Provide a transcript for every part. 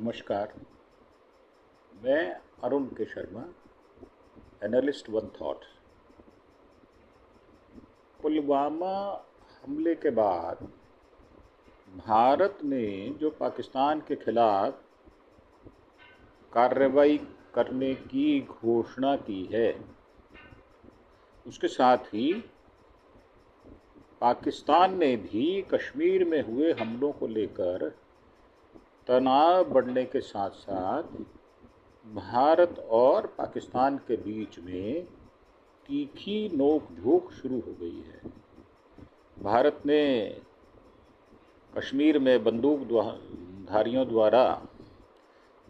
नमस्कार। मैं अरुण के Sharma, analyst one thought. Pulwama हमले के बाद भारत ने जो पाकिस्तान के खिलाफ कार्रवाई करने की घोषणा की है, उसके साथ ही पाकिस्तान ने भी कश्मीर में हुए हमलों को लेकर तनाव बढ़ने के साथ साथ भारत और पाकिस्तान के बीच में तीखी नोक-झोंक शुरू हो गई है। भारत ने कश्मीर में बंदूकधारियों द्वारा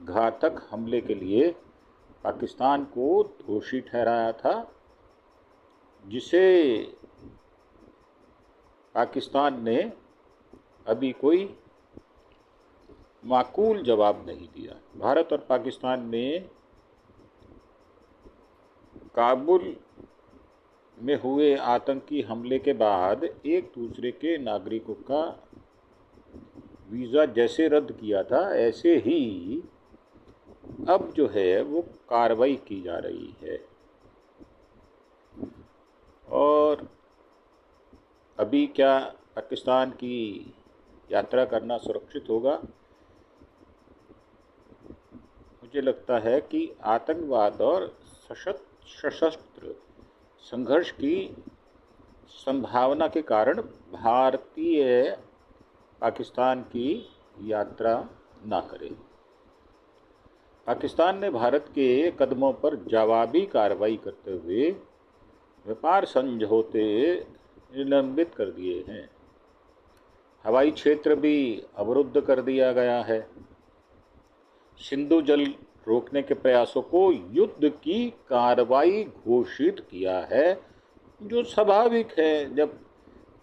घातक हमले के लिए पाकिस्तान को दोषी ठहराया था, जिसे पाकिस्तान ने अभी कोई माकूल जवाब नहीं दिया। भारत और पाकिस्तान ने काबुल में हुए आतंकी हमले के बाद एक दूसरे के नागरिकों का वीज़ा जैसे रद्द किया था, ऐसे ही अब जो है वो कार्रवाई की जा रही है। और अभी क्या पाकिस्तान की यात्रा करना सुरक्षित होगा? मुझे लगता है कि आतंकवाद और सशस्त्र संघर्ष की संभावना के कारण भारतीय पाकिस्तान की यात्रा ना करें। पाकिस्तान ने भारत के कदमों पर जवाबी कार्रवाई करते हुए व्यापार समझौते निलंबित कर दिए हैं। हवाई क्षेत्र भी अवरुद्ध कर दिया गया है। सिंधु जल रोकने के प्रयासों को युद्ध की कार्रवाई घोषित किया है, जो स्वाभाविक है। जब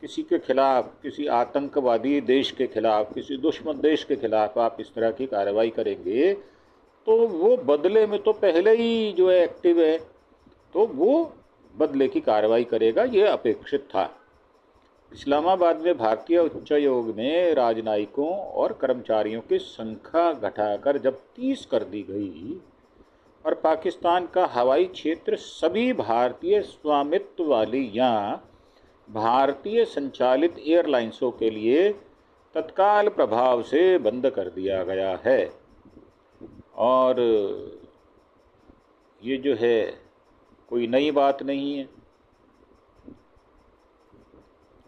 किसी के खिलाफ, किसी आतंकवादी देश के खिलाफ, किसी दुश्मन देश के खिलाफ आप इस तरह की कार्रवाई करेंगे तो वो बदले में तो पहले ही जो है एक्टिव है, तो वो बदले की कार्रवाई करेगा, ये अपेक्षित था। इस्लामाबाद में भारतीय उच्चायोग ने राजनयिकों और कर्मचारियों की संख्या घटाकर जब 30 कर दी गई और पाकिस्तान का हवाई क्षेत्र सभी भारतीय स्वामित्व वाली या भारतीय संचालित एयरलाइंसों के लिए तत्काल प्रभाव से बंद कर दिया गया है। और ये जो है कोई नई बात नहीं है।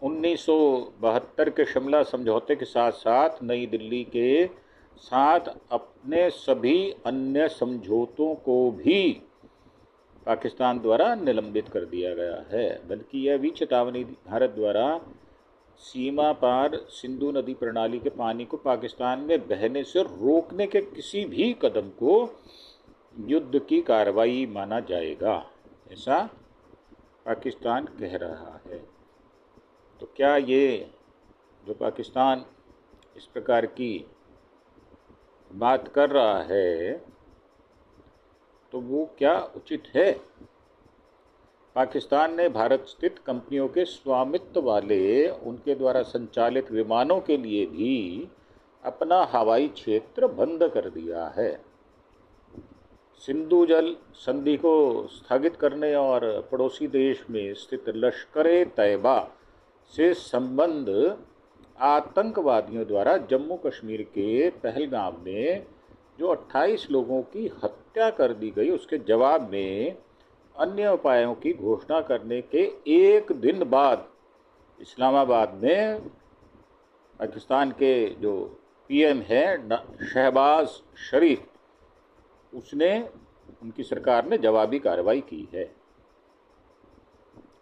1972 के शिमला समझौते के साथ साथ नई दिल्ली के साथ अपने सभी अन्य समझौतों को भी पाकिस्तान द्वारा निलंबित कर दिया गया है। बल्कि यह भी चेतावनी भारत द्वारा सीमा पार सिंधु नदी प्रणाली के पानी को पाकिस्तान में बहने से रोकने के किसी भी कदम को युद्ध की कार्रवाई माना जाएगा, ऐसा पाकिस्तान कह रहा है। तो क्या ये जो पाकिस्तान इस प्रकार की बात कर रहा है, तो वो क्या उचित है? पाकिस्तान ने भारत स्थित कंपनियों के स्वामित्व वाले उनके द्वारा संचालित विमानों के लिए भी अपना हवाई क्षेत्र बंद कर दिया है। सिंधु जल संधि को स्थगित करने और पड़ोसी देश में स्थित लश्कर-ए-तैयबा से संबंध आतंकवादियों द्वारा जम्मू कश्मीर के पहलगाम में जो 28 लोगों की हत्या कर दी गई, उसके जवाब में अन्य उपायों की घोषणा करने के एक दिन बाद इस्लामाबाद में पाकिस्तान के जो पीएम हैं शहबाज शरीफ, उसने, उनकी सरकार ने जवाबी कार्रवाई की है।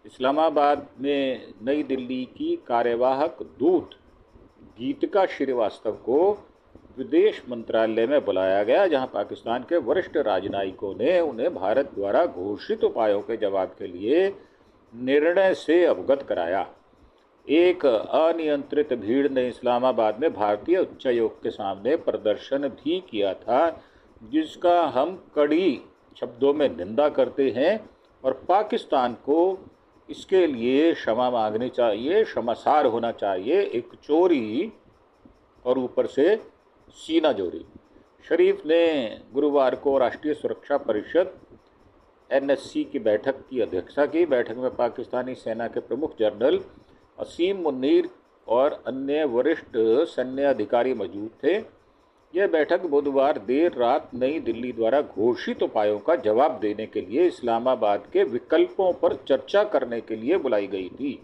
इस्लामाबाद में नई दिल्ली की कार्यवाहक दूत गीतिका श्रीवास्तव को विदेश मंत्रालय में बुलाया गया, जहां पाकिस्तान के वरिष्ठ राजनयिकों ने उन्हें भारत द्वारा घोषित उपायों के जवाब के लिए निर्णय से अवगत कराया। एक अनियंत्रित भीड़ ने इस्लामाबाद में भारतीय उच्चायोग के सामने प्रदर्शन भी किया था, जिसका हम कड़ी शब्दों में निंदा करते हैं और पाकिस्तान को इसके लिए क्षमा मांगनी चाहिए, क्षमासार होना चाहिए। एक चोरी और ऊपर से सीना जोरी। शरीफ ने गुरुवार को राष्ट्रीय सुरक्षा परिषद NSC की बैठक की अध्यक्षता की। बैठक में पाकिस्तानी सेना के प्रमुख जनरल असीम मुनीर और अन्य वरिष्ठ सैन्य अधिकारी मौजूद थे। यह बैठक बुधवार देर रात नई दिल्ली द्वारा घोषित उपायों का जवाब देने के लिए इस्लामाबाद के विकल्पों पर चर्चा करने के लिए बुलाई गई थी।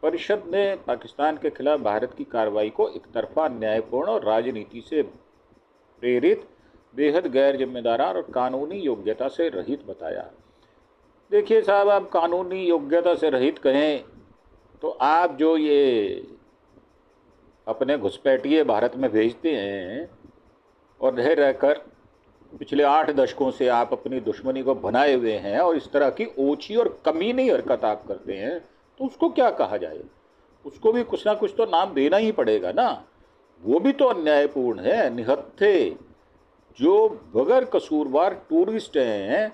परिषद ने पाकिस्तान के खिलाफ भारत की कार्रवाई को एकतरफा, न्यायपूर्ण और राजनीति से प्रेरित, बेहद गैर जिम्मेदाराना और कानूनी योग्यता से रहित बताया। देखिए साहब, आप कानूनी योग्यता से रहित कहें तो आप जो ये अपने घुसपैठिए भारत में भेजते हैं और रह रहकर पिछले 8 दशकों से आप अपनी दुश्मनी को बनाए हुए हैं और इस तरह की ओछी और कमीनी हरकत आप करते हैं, तो उसको क्या कहा जाए? उसको भी कुछ ना कुछ तो नाम देना ही पड़ेगा ना। वो भी तो अन्यायपूर्ण है। निहत्थे जो बगैर कसूरवार टूरिस्ट हैं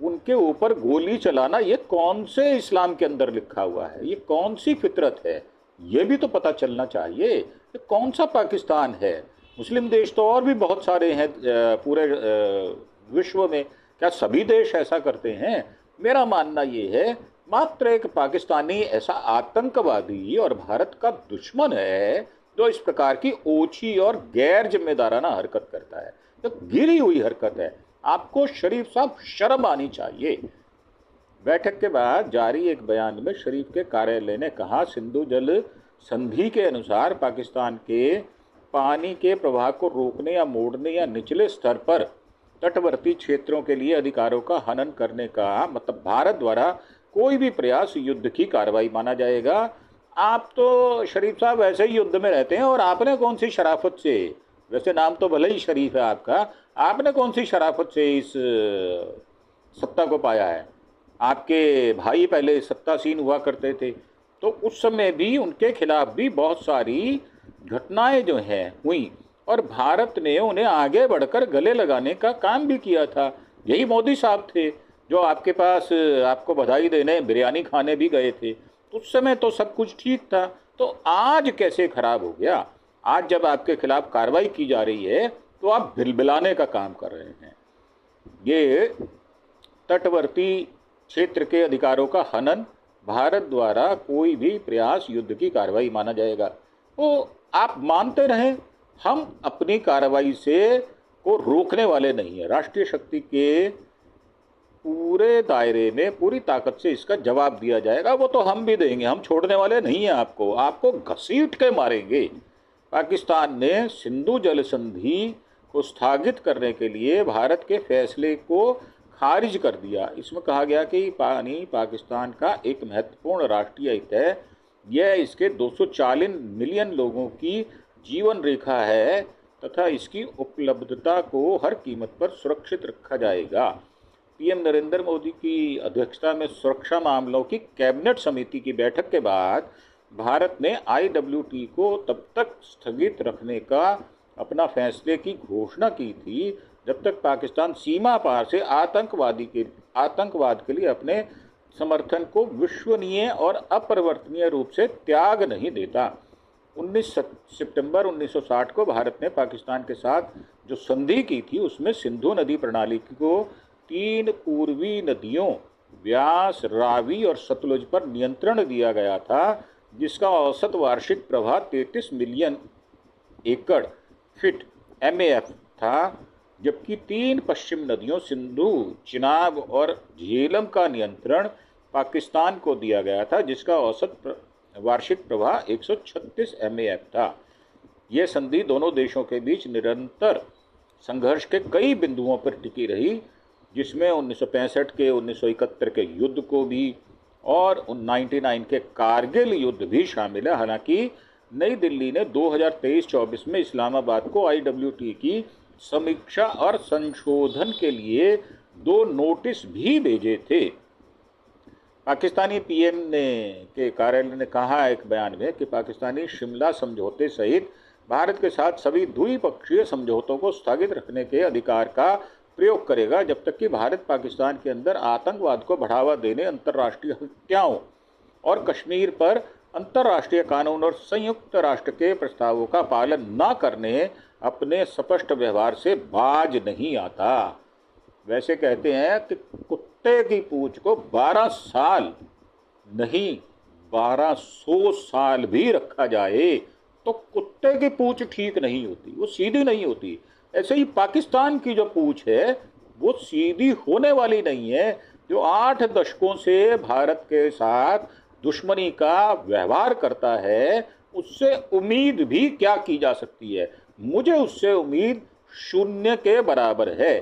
उनके ऊपर गोली चलाना, ये कौन से इस्लाम के अंदर लिखा हुआ है? ये कौन सी फितरत है? ये भी तो पता चलना चाहिए। ये कौन सा पाकिस्तान है? मुस्लिम देश तो और भी बहुत सारे हैं पूरे विश्व में। क्या सभी देश ऐसा करते हैं? मेरा मानना ये है, मात्र एक पाकिस्तानी ऐसा आतंकवादी और भारत का दुश्मन है जो इस प्रकार की ओछी और गैर जिम्मेदाराना हरकत करता है। तो गिरी हुई हरकत है। आपको शरीफ साहब शर्म आनी चाहिए। बैठक के बाद जारी एक बयान में शरीफ के कार्यालय ने कहा, सिंधु जल संधि के अनुसार पाकिस्तान के पानी के प्रवाह को रोकने या मोड़ने या निचले स्तर पर तटवर्ती क्षेत्रों के लिए अधिकारों का हनन करने का मतलब भारत द्वारा कोई भी प्रयास युद्ध की कार्रवाई माना जाएगा। आप तो शरीफ साहब वैसे ही युद्ध में रहते हैं और आपने कौन सी शराफत से, वैसे नाम तो भले ही शरीफ है आपका, आपने कौन सी शराफत से इस सत्ता को पाया है? आपके भाई पहले सत्तासीन हुआ करते थे, तो उस समय भी उनके खिलाफ भी बहुत सारी घटनाएं जो हैं हुई और भारत ने उन्हें आगे बढ़कर गले लगाने का काम भी किया था। यही मोदी साहब थे जो आपके पास आपको बधाई देने, बिरयानी खाने भी गए थे। उस समय तो सब कुछ ठीक था, तो आज कैसे खराब हो गया? आज जब आपके खिलाफ कार्रवाई की जा रही है तो आप बिलबिलाने का काम कर रहे हैं। ये तटवर्ती क्षेत्र के अधिकारों का हनन भारत द्वारा कोई भी प्रयास युद्ध की कार्रवाई माना जाएगा। तो आप मानते रहें, हम अपनी कार्रवाई से को रोकने वाले नहीं हैं। राष्ट्रीय शक्ति के पूरे दायरे में पूरी ताकत से इसका जवाब दिया जाएगा। वो तो हम भी देंगे, हम छोड़ने वाले नहीं हैं। आपको घसीट के मारेंगे। पाकिस्तान ने सिंधु जल संधि को स्थगित करने के लिए भारत के फैसले को खारिज कर दिया। इसमें कहा गया कि पानी पाकिस्तान का एक महत्वपूर्ण राष्ट्रीय हित है। यह इसके 240 मिलियन लोगों की जीवन रेखा है तथा इसकी उपलब्धता को हर कीमत पर सुरक्षित रखा जाएगा। पीएम नरेंद्र मोदी की अध्यक्षता में सुरक्षा मामलों की कैबिनेट समिति की बैठक के बाद भारत ने IWT को तब तक स्थगित रखने का अपना फैसले की घोषणा की थी जब तक पाकिस्तान सीमा पार से आतंकवाद के लिए अपने समर्थन को विश्वसनीय और अपरिवर्तनीय रूप से त्याग नहीं देता। 19 सितंबर 1960 को भारत ने पाकिस्तान के साथ जो संधि की थी उसमें सिंधु नदी प्रणाली को 3 पूर्वी नदियों व्यास, रावी और सतलुज पर नियंत्रण दिया गया था, जिसका औसत वार्षिक प्रवाह 33 मिलियन एकड़ फीट MAF था, जबकि 3 पश्चिम नदियों सिंधु, चिनाब और झेलम का नियंत्रण पाकिस्तान को दिया गया था, जिसका औसत वार्षिक प्रवाह 136 MAF था। यह संधि दोनों देशों के बीच निरंतर संघर्ष के कई बिंदुओं पर टिकी रही, जिसमें 1965 के 1971 के युद्ध को भी और 99 के कारगिल युद्ध भी शामिल है। हालांकि नई दिल्ली ने 2023-24 में इस्लामाबाद को IWT की समीक्षा और संशोधन के लिए 2 नोटिस भी भेजे थे। पाकिस्तानी PM के कार्यालय ने कहा एक बयान में कि पाकिस्तानी शिमला समझौते सहित भारत के साथ सभी द्विपक्षीय समझौतों को स्थगित रखने के अधिकार का प्रयोग करेगा जब तक कि भारत पाकिस्तान के अंदर आतंकवाद को बढ़ावा देने, अंतर्राष्ट्रीय हत्याओं और कश्मीर पर अंतर्राष्ट्रीय कानून और संयुक्त राष्ट्र के प्रस्तावों का पालन न करने अपने स्पष्ट व्यवहार से बाज नहीं आता। वैसे कहते हैं कि कुत्ते की पूंछ को 12 साल नहीं 1200 साल भी रखा जाए तो कुत्ते की पूंछ ठीक नहीं होती, वो सीधी नहीं होती। ऐसे ही पाकिस्तान की जो पूंछ है वो सीधी होने वाली नहीं है। जो 8 दशकों से भारत के साथ दुश्मनी का व्यवहार करता है, उससे उम्मीद भी क्या की जा सकती है? मुझे उससे उम्मीद शून्य के बराबर है।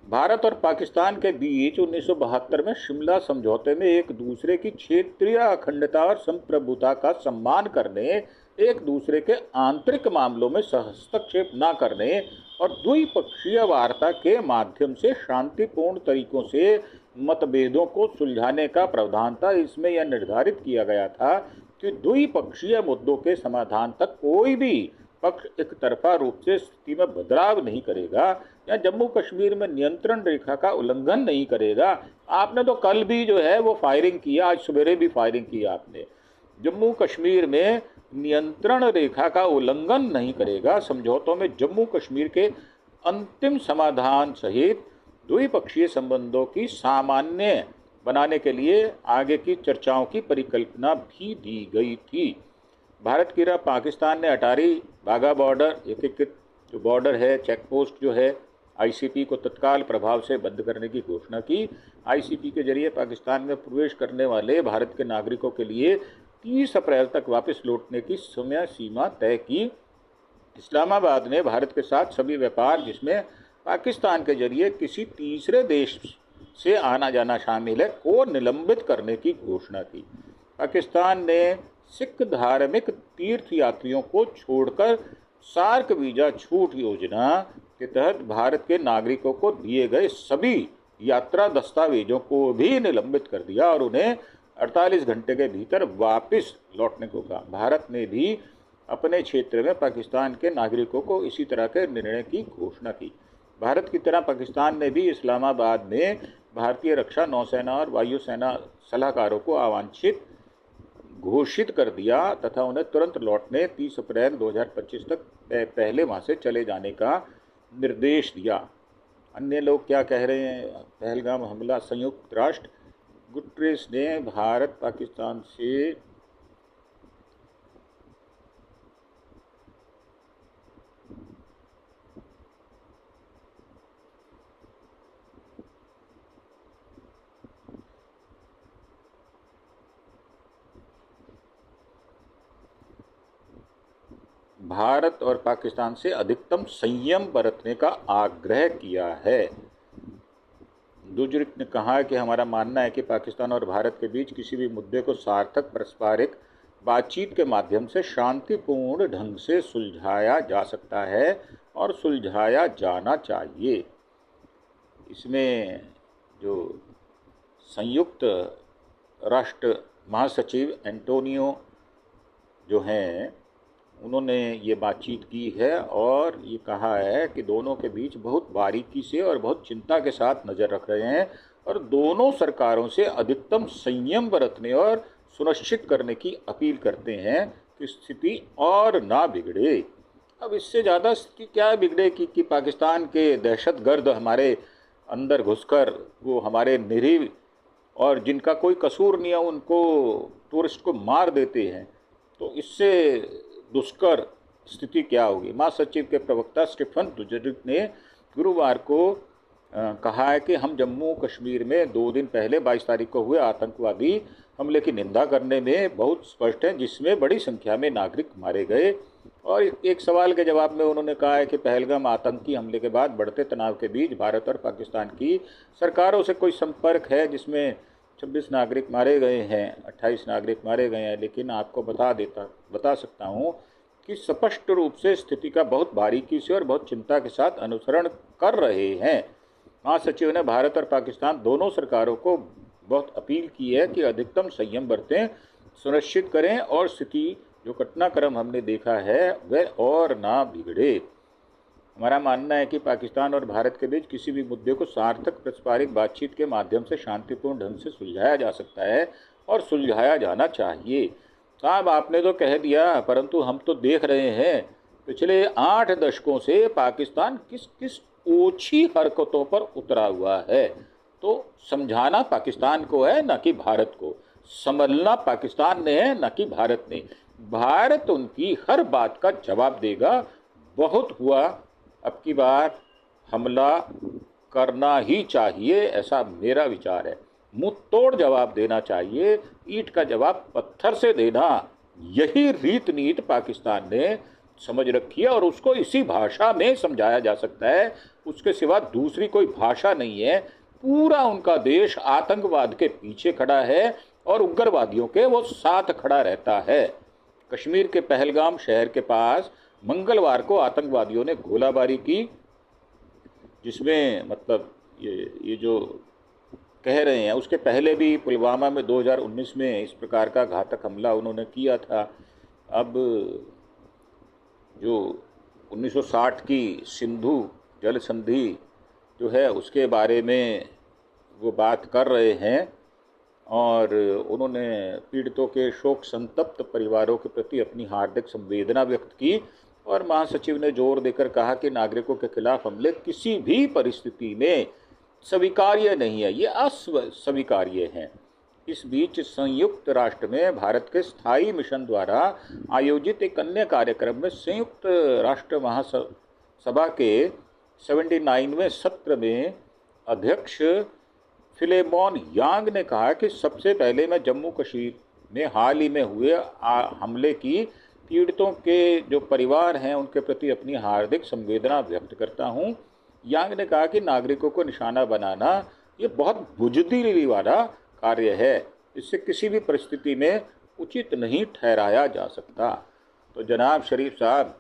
भारत और पाकिस्तान के बीच 1972 में शिमला समझौते में एक दूसरे की क्षेत्रीय अखंडता और संप्रभुता का सम्मान करने, एक दूसरे के आंतरिक मामलों में हस्तक्षेप न करने और द्विपक्षीय वार्ता के माध्यम से शांतिपूर्ण तरीकों से मतभेदों को सुलझाने का प्रावधान था। इसमें यह निर्धारित किया गया था कि द्विपक्षीय मुद्दों के समाधान तक कोई भी पक्ष एक तरफा रूप से स्थिति में बदलाव नहीं करेगा या जम्मू कश्मीर में नियंत्रण रेखा का उल्लंघन नहीं करेगा। आपने तो कल भी जो है वो फायरिंग किया, आज सवेरे भी फायरिंग की आपने। जम्मू कश्मीर में नियंत्रण रेखा का उल्लंघन नहीं करेगा। समझौतों में जम्मू कश्मीर के अंतिम समाधान सहित द्विपक्षीय संबंधों की सामान्य बनाने के लिए आगे की चर्चाओं की परिकल्पना भी दी गई थी। भारत की पाकिस्तान ने अटारी बाघा बॉर्डर एकीकृत जो बॉर्डर है, चेक पोस्ट जो है, आईसीपी को तत्काल प्रभाव से बंद करने की घोषणा की। आईसीपी के जरिए पाकिस्तान में प्रवेश करने वाले भारत के नागरिकों के लिए 30 अप्रैल तक वापस लौटने की समय सीमा तय की। इस्लामाबाद ने भारत के साथ सभी व्यापार जिसमें पाकिस्तान के जरिए किसी तीसरे देश से आना जाना शामिल है को निलंबित करने की घोषणा की। पाकिस्तान ने सिख धार्मिक तीर्थ यात्रियों को छोड़कर सार्क वीजा छूट योजना के तहत भारत के नागरिकों को दिए गए सभी यात्रा दस्तावेजों को भी निलंबित कर दिया और उन्हें 48 घंटे के भीतर वापस लौटने को कहा। भारत ने भी अपने क्षेत्र में पाकिस्तान के नागरिकों को इसी तरह के निर्णय की घोषणा की। भारत की तरह पाकिस्तान ने भी इस्लामाबाद में भारतीय रक्षा, नौसेना और वायुसेना सलाहकारों को अवांछित घोषित कर दिया तथा उन्हें तुरंत लौटने 30 अप्रैल 2025 तक पहले वहाँ से चले जाने का निर्देश दिया। अन्य लोग क्या कह रहे हैं? पहलगाम हमला, संयुक्त राष्ट्र गुटरेस ने भारत पाकिस्तान से भारत और पाकिस्तान से अधिकतम संयम बरतने का आग्रह किया है। दुजरिक ने कहा कि हमारा मानना है कि पाकिस्तान और भारत के बीच किसी भी मुद्दे को सार्थक पारस्परिक बातचीत के माध्यम से शांतिपूर्ण ढंग से सुलझाया जा सकता है और सुलझाया जाना चाहिए। इसमें जो संयुक्त राष्ट्र महासचिव एंटोनियो जो हैं उन्होंने ये बातचीत की है और ये कहा है कि दोनों के बीच बहुत बारीकी से और बहुत चिंता के साथ नज़र रख रहे हैं और दोनों सरकारों से अधिकतम संयम बरतने और सुनिश्चित करने की अपील करते हैं कि स्थिति और ना बिगड़े। अब इससे ज़्यादा स्थिति क्या बिगड़े कि पाकिस्तान के दहशतगर्द हमारे अंदर घुसकर वो हमारे निरीह और जिनका कोई कसूर नहीं है उनको टूरिस्ट को मार देते हैं, तो इससे दुष्कर स्थिति क्या होगी। महासचिव के प्रवक्ता स्टीफन दुजरिक ने गुरुवार को कहा है कि हम जम्मू कश्मीर में 2 दिन पहले 22 तारीख को हुए आतंकवादी हमले की निंदा करने में बहुत स्पष्ट हैं, जिसमें बड़ी संख्या में नागरिक मारे गए। और एक सवाल के जवाब में उन्होंने कहा है कि पहलगाम आतंकी हमले के बाद बढ़ते तनाव के बीच भारत और पाकिस्तान की सरकारों से कोई संपर्क है जिसमें 26 नागरिक मारे गए हैं, 28 नागरिक मारे गए हैं, लेकिन आपको बता सकता हूँ कि स्पष्ट रूप से स्थिति का बहुत बारीकी से और बहुत चिंता के साथ अनुसरण कर रहे हैं। महासचिव ने भारत और पाकिस्तान दोनों सरकारों को बहुत अपील की है कि अधिकतम संयम बरतें, सुनिश्चित करें और स्थिति जो घटनाक्रम हमने देखा है वह और ना बिगड़े। हमारा मानना है कि पाकिस्तान और भारत के बीच किसी भी मुद्दे को सार्थक पारस्परिक बातचीत के माध्यम से शांतिपूर्ण ढंग से सुलझाया जा सकता है और सुलझाया जाना चाहिए। साहब आपने तो कह दिया, परंतु हम तो देख रहे हैं पिछले 8 दशकों से पाकिस्तान किस किस ओछी हरकतों पर उतरा हुआ है। तो समझाना पाकिस्तान को है, न कि भारत को। संभलना पाकिस्तान ने है, न कि भारत ने। भारत उनकी हर बात का जवाब देगा। बहुत हुआ, अब की बार हमला करना ही चाहिए, ऐसा मेरा विचार है। मुंह तोड़ जवाब देना चाहिए, ईंट का जवाब पत्थर से देना, यही रीत नीत पाकिस्तान ने समझ रखी है और उसको इसी भाषा में समझाया जा सकता है। उसके सिवा दूसरी कोई भाषा नहीं है। पूरा उनका देश आतंकवाद के पीछे खड़ा है और उग्रवादियों के वो साथ खड़ा रहता है। कश्मीर के पहलगाम शहर के पास मंगलवार को आतंकवादियों ने गोलाबारी की, जिसमें मतलब ये जो कह रहे हैं, उसके पहले भी पुलवामा में 2019 में इस प्रकार का घातक हमला उन्होंने किया था। अब जो 1960 की सिंधु जल संधि जो है उसके बारे में वो बात कर रहे हैं और उन्होंने पीड़ितों के शोक संतप्त परिवारों के प्रति अपनी हार्दिक संवेदना व्यक्त की और महासचिव ने जोर देकर कहा कि नागरिकों के खिलाफ हमले किसी भी परिस्थिति में स्वीकार्य नहीं है, ये अस्वीकार्य हैं। इस बीच संयुक्त राष्ट्र में भारत के स्थायी मिशन द्वारा आयोजित एक अन्य कार्यक्रम में संयुक्त राष्ट्र महासभा के 79वें सत्र में अध्यक्ष फिलेमोन यांग ने कहा कि सबसे पहले मैं जम्मू कश्मीर में हाल ही में हुए हमले की पीड़ितों के जो परिवार हैं उनके प्रति अपनी हार्दिक संवेदना व्यक्त करता हूं। यांग ने कहा कि नागरिकों को निशाना बनाना ये बहुत बुजदिली वाला कार्य है, इससे किसी भी परिस्थिति में उचित नहीं ठहराया जा सकता। तो जनाब शरीफ साहब,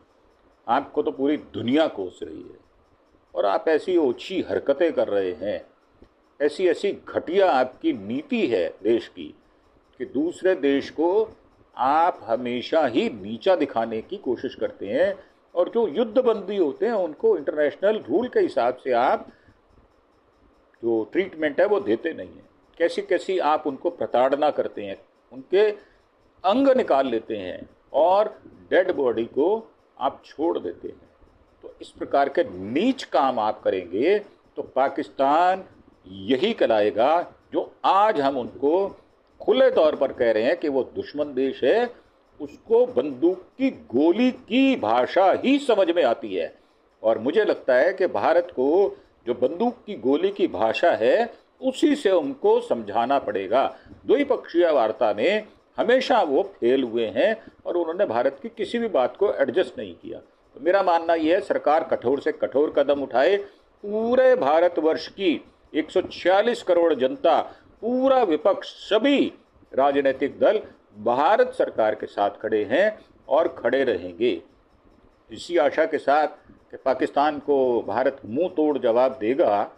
आपको तो पूरी दुनिया कोस रही है और आप ऐसी ओछी हरकतें कर रहे हैं, ऐसी ऐसी घटिया आपकी नीति है देश की कि दूसरे देश को आप हमेशा ही नीचा दिखाने की कोशिश करते हैं और जो युद्धबंदी होते हैं उनको इंटरनेशनल रूल के हिसाब से आप जो ट्रीटमेंट है वो देते नहीं हैं। कैसी कैसी आप उनको प्रताड़ना करते हैं, उनके अंग निकाल लेते हैं और डेड बॉडी को आप छोड़ देते हैं। तो इस प्रकार के नीच काम आप करेंगे तो पाकिस्तान यही कहलाएगा जो आज हम उनको खुले तौर पर कह रहे हैं कि वो दुश्मन देश है। उसको बंदूक की गोली की भाषा ही समझ में आती है और मुझे लगता है कि भारत को जो बंदूक की गोली की भाषा है उसी से उनको समझाना पड़ेगा। द्विपक्षीय वार्ता में हमेशा वो फेल हुए हैं और उन्होंने भारत की किसी भी बात को एडजस्ट नहीं किया। तो मेरा मानना यह है सरकार कठोर से कठोर कदम उठाए। पूरे भारतवर्ष की 146 करोड़ जनता, पूरा विपक्ष, सभी राजनीतिक दल भारत सरकार के साथ खड़े हैं और खड़े रहेंगे। इसी आशा के साथ कि पाकिस्तान को भारत मुंह तोड़ जवाब देगा,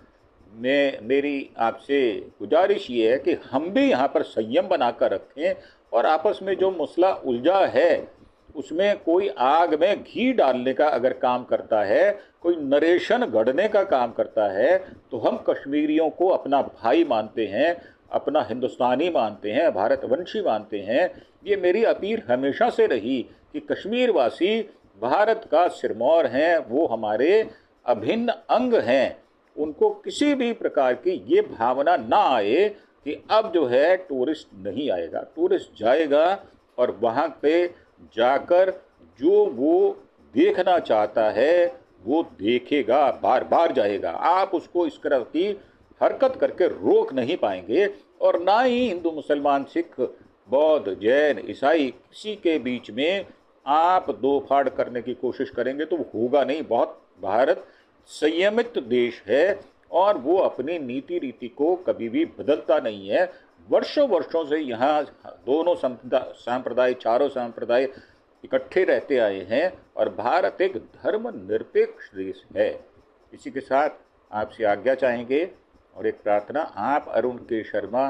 मेरी आपसे गुजारिश ये है कि हम भी यहाँ पर संयम बनाकर रखें और आपस में जो मसला उलझा है उसमें कोई आग में घी डालने का अगर काम करता है, कोई नरेशन गढ़ने का काम करता है, तो हम कश्मीरियों को अपना भाई मानते हैं, अपना हिंदुस्तानी मानते हैं, भारतवंशी मानते हैं। ये मेरी अपील हमेशा से रही कि कश्मीर वासी भारत का सिरमौर हैं, वो हमारे अभिन्न अंग हैं। उनको किसी भी प्रकार की ये भावना ना आए कि अब जो है टूरिस्ट नहीं आएगा। टूरिस्ट जाएगा और वहाँ पे जाकर जो वो देखना चाहता है वो देखेगा, बार बार जाएगा। आप उसको इस तरह की हरकत करके रोक नहीं पाएंगे और ना ही हिंदू, मुसलमान, सिख, बौद्ध, जैन, ईसाई किसी के बीच में आप दो फाड़ करने की कोशिश करेंगे तो होगा नहीं। बहुत भारत संयमित देश है और वो अपनी नीति रीति को कभी भी बदलता नहीं है। वर्षों वर्षों से यहाँ दोनों संप्रदाय, चारों संप्रदाय इकट्ठे रहते आए हैं और भारत एक धर्मनिरपेक्ष देश है। इसी के साथ आपसे आज्ञा चाहेंगे और एक प्रार्थना, आप अरुण के शर्मा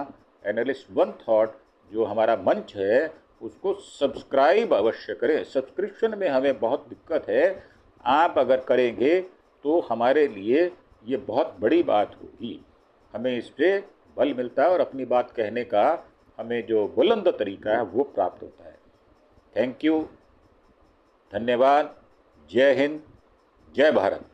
एनालिस्ट वन थॉट जो हमारा मंच है उसको सब्सक्राइब अवश्य करें। सब्सक्रिप्शन में हमें बहुत दिक्कत है, आप अगर करेंगे तो हमारे लिए ये बहुत बड़ी बात होगी। हमें इससे बल मिलता है और अपनी बात कहने का हमें जो बुलंद तरीका है वो प्राप्त होता है। थैंक यू, धन्यवाद। जय हिंद, जय भारत।